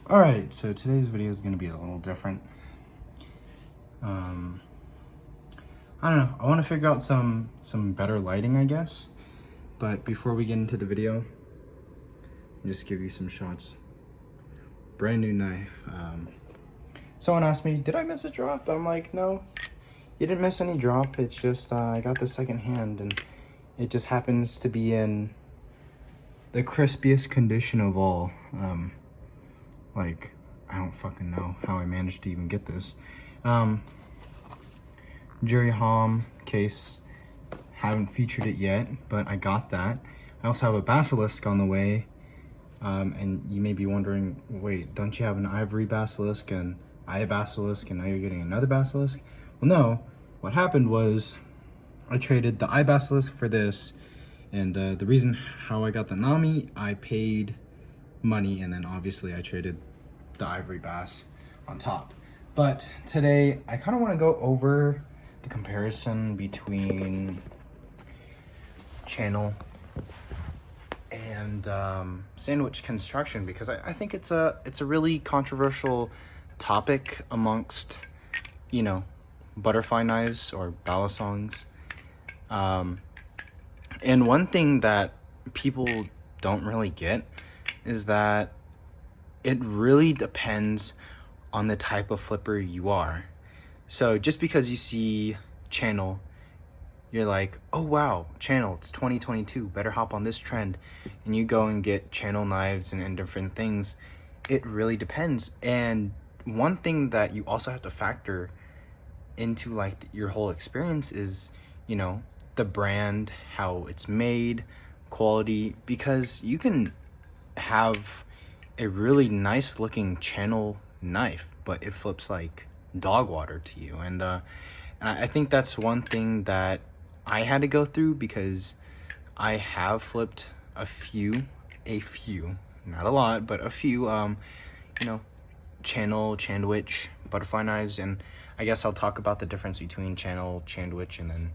Alright, so today's video is going to be a little different. I don't know, I want to figure out some better lighting, I guess. But before we get into the video, I'll just give you some shots. Brand new knife. Someone asked me, did I miss a drop? I'm like, no, you didn't miss any drop. It's just I got the second hand and it just happens to be in the crispiest condition of all. Like, I don't fucking know how I managed to even get this. Jury Hom case, haven't featured it yet, but I got that. I also have a basilisk on the way, and you may be wondering, wait, don't you have an ivory basilisk and I a basilisk and now you're getting another basilisk? Well, no, what happened was I traded the eye basilisk for this, and the reason how I got the nami, I paid money, and then obviously I traded the ivory bass on top. But today I kind of want to go over the comparison between channel and sandwich construction, because I think it's a really controversial topic amongst, you know, butterfly knives or balisongs. And one thing that people don't really get is that it really depends on the type of flipper you are. So just because you see channel, you're like, oh wow, channel, it's 2022, better hop on this trend, and you go and get channel knives and different things. It really depends. And one thing that you also have to factor into like your whole experience is, you know, the brand, how it's made, quality, because you can have a really nice looking channel knife, but it flips like dog water to you. And I think that's one thing that I had to go through, because I have flipped a few, not a lot, but a few, you know, channel, chandwich, butterfly knives. And I guess I'll talk about the difference between channel, chandwich, and then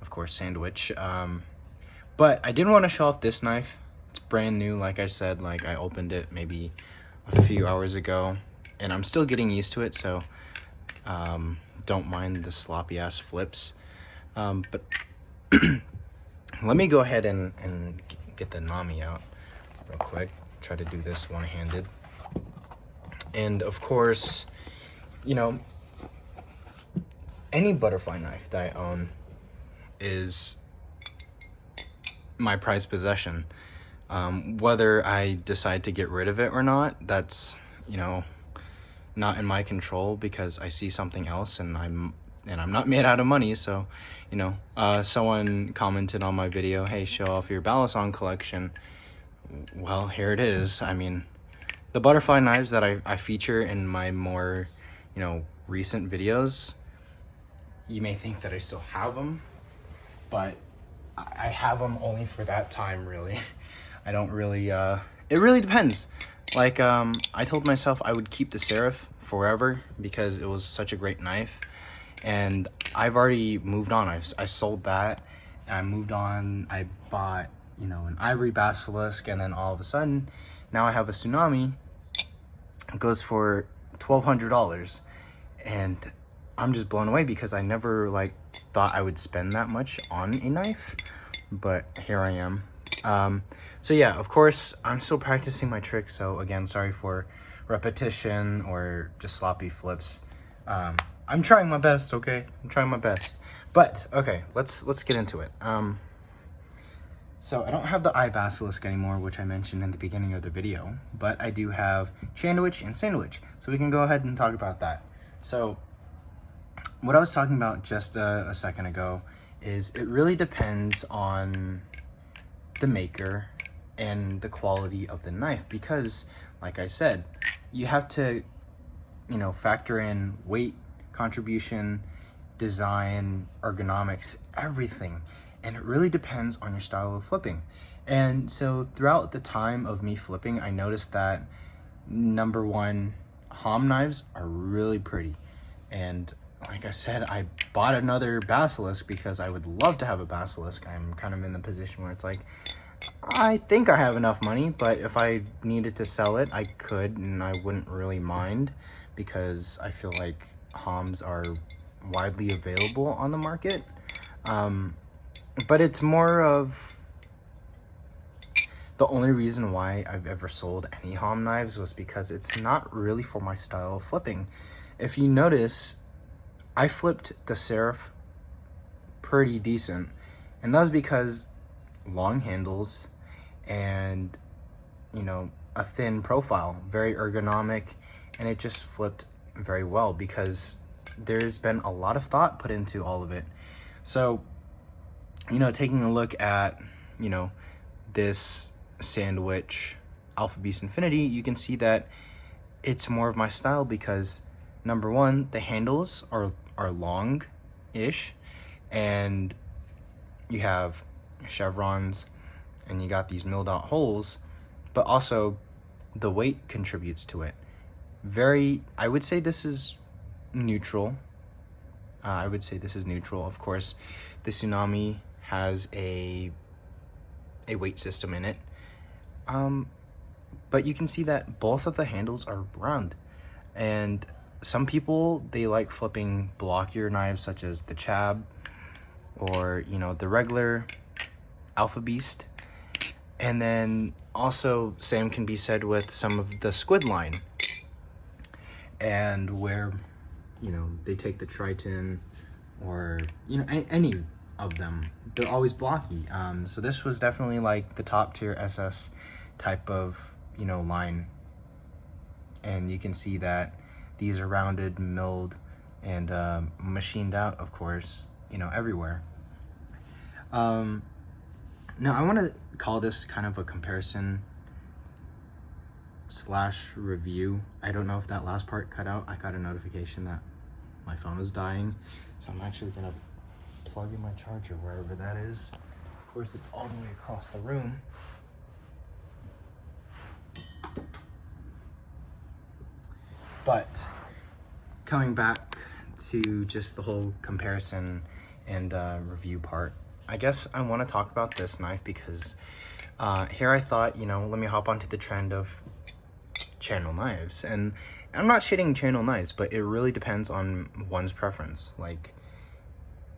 of course sandwich. But I didn't want to show off this knife. It's brand new, like I said. Like, I opened it maybe a few hours ago, and I'm still getting used to it, so don't mind the sloppy ass flips. But let me go ahead and get the nami out real quick. Try to do this one-handed. And of course, you know, any butterfly knife that I own is my prized possession. Whether I decide to get rid of it or not, that's, you know, not in my control, because I see something else and I'm not made out of money. So, you know, someone commented on my video, hey, show off your balisong collection. Well, here it is. I mean, the butterfly knives that I feature in my more, you know, recent videos, you may think that I still have them, but I have them only for that time, really. I don't really, it really depends. Like, I told myself I would keep the Seraph forever because it was such a great knife. And I've already moved on. I sold that, and I moved on. I bought, you know, an ivory basilisk, and then all of a sudden, now I have a tsunami. It goes for $1,200. And I'm just blown away, because I never, like, thought I would spend that much on a knife. But here I am. So yeah, of course, I'm still practicing my tricks. So again, sorry for repetition or just sloppy flips. I'm trying my best, okay? I'm trying my best. But okay, let's get into it. So I don't have the eye basilisk anymore, which I mentioned in the beginning of the video, but I do have chandwich and sandwich. So we can go ahead and talk about that. So what I was talking about just a second ago is it really depends on the maker and the quality of the knife, because like I said, you have to, you know, factor in weight, contribution, design, ergonomics, everything. And it really depends on your style of flipping. And so throughout the time of me flipping, I noticed that, number one, Hom knives are really pretty. And like I said, I bought another basilisk because I would love to have a basilisk. I'm kind of in the position where it's like, I think I have enough money, but if I needed to sell it, I could, and I wouldn't really mind because I feel like Homs are widely available on the market. But it's more of the only reason why I've ever sold any Hom knives was because it's not really for my style of flipping. If you notice, I flipped the Seraph pretty decent, and that was because long handles and, you know, a thin profile, very ergonomic, and it just flipped very well because there's been a lot of thought put into all of it. So, you know, taking a look at, you know, this Sandwich Alpha Beast Infinity, you can see that it's more of my style because, number one, the handles are long-ish, and you have chevrons, and you got these milled out holes, but also the weight contributes to it. I would say this is neutral. Of course, the Tsunami has a weight system in it. But you can see that both of the handles are round. And some people, they like flipping blockier knives such as the Chab or, you know, the regular Alpha Beast. And then also same can be said with some of the Squid line, and where, you know, they take the Triton or, you know, any of them, they're always blocky. So this was definitely like the top tier SS type of, you know, line. And you can see that these are rounded, milled, and machined out, of course, you know, everywhere. Now I want to call this kind of a comparison / review. I don't know if that last part cut out. I got a notification that my phone was dying, so I'm actually gonna plug in my charger wherever that is. Of course, it's all the way across the room. But coming back to just the whole comparison and review part, I guess I want to talk about this knife because here I thought, you know, let me hop onto the trend of channel knives. And I'm not shitting channel knives, but it really depends on one's preference. Like,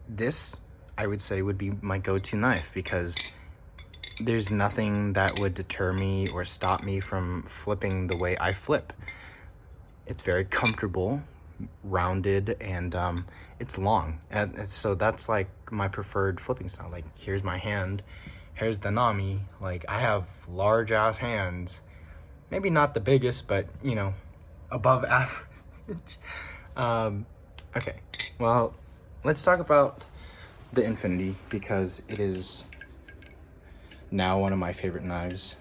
this, I would say, would be my go-to knife because there's nothing that would deter me or stop me from flipping the way I flip. It's very comfortable, rounded, and it's long. And so that's like my preferred flipping style. Like, here's my hand, here's the nami. Like, I have large ass hands. Maybe not the biggest, but, you know, above average. Okay, well, let's talk about the Infinity because it is now one of my favorite knives.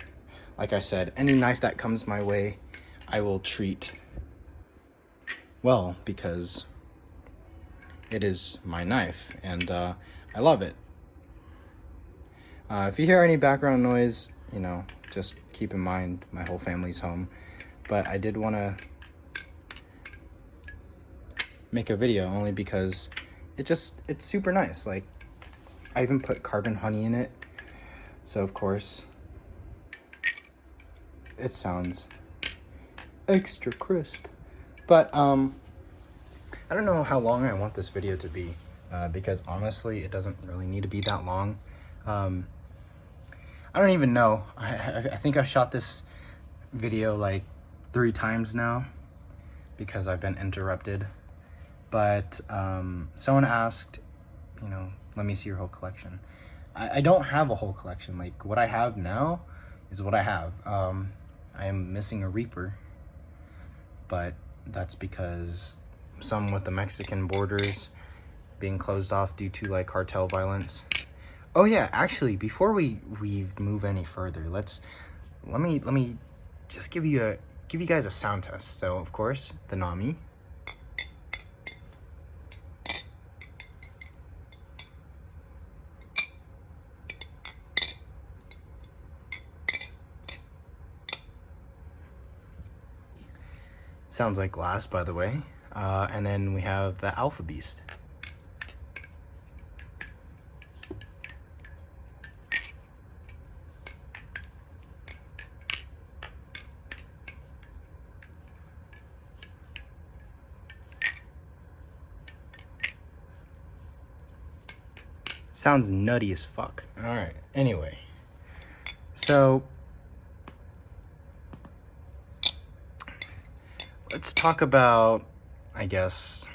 Like I said, any knife that comes my way, I will treat well because it is my knife and I love it. If you hear any background noise, you know, just keep in mind my whole family's home. But I did want to make a video only because it's super nice. Like, I even put carbon honey in it, so of course it sounds extra crisp. But I don't know how long I want this video to be because honestly it doesn't really need to be that long. I don't even know. I think I shot this video like 3 times now because I've been interrupted. But someone asked, you know, let me see your whole collection. I don't have a whole collection. Like, what I have now is what I have. I am missing a Reaper, but that's because some with the Mexican borders being closed off due to like cartel violence. Oh yeah, actually, before we move any further, let me just give you guys a sound test. So of course, the nami. Sounds like glass, by the way. And then we have the Alpha Beast. Sounds nutty as fuck. All right, anyway. So let's talk about, I guess,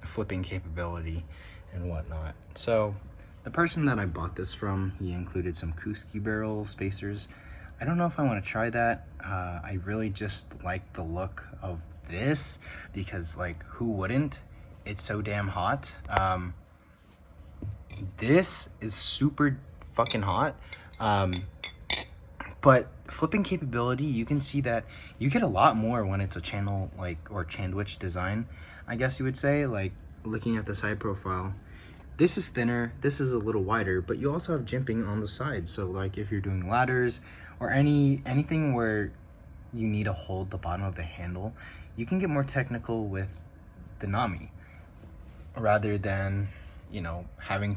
flipping capability and whatnot. So the person that I bought this from, he included some Kuski barrel spacers. I don't know if I want to try that. I really just like the look of this because, like, who wouldn't? It's so damn hot. This is super fucking hot. But flipping capability, you can see that you get a lot more when it's a channel, like, or sandwich design, I guess you would say. Like, looking at the side profile, this is thinner, this is a little wider, but you also have jimping on the side. So like if you're doing ladders or anything where you need to hold the bottom of the handle, you can get more technical with the nami rather than, you know, having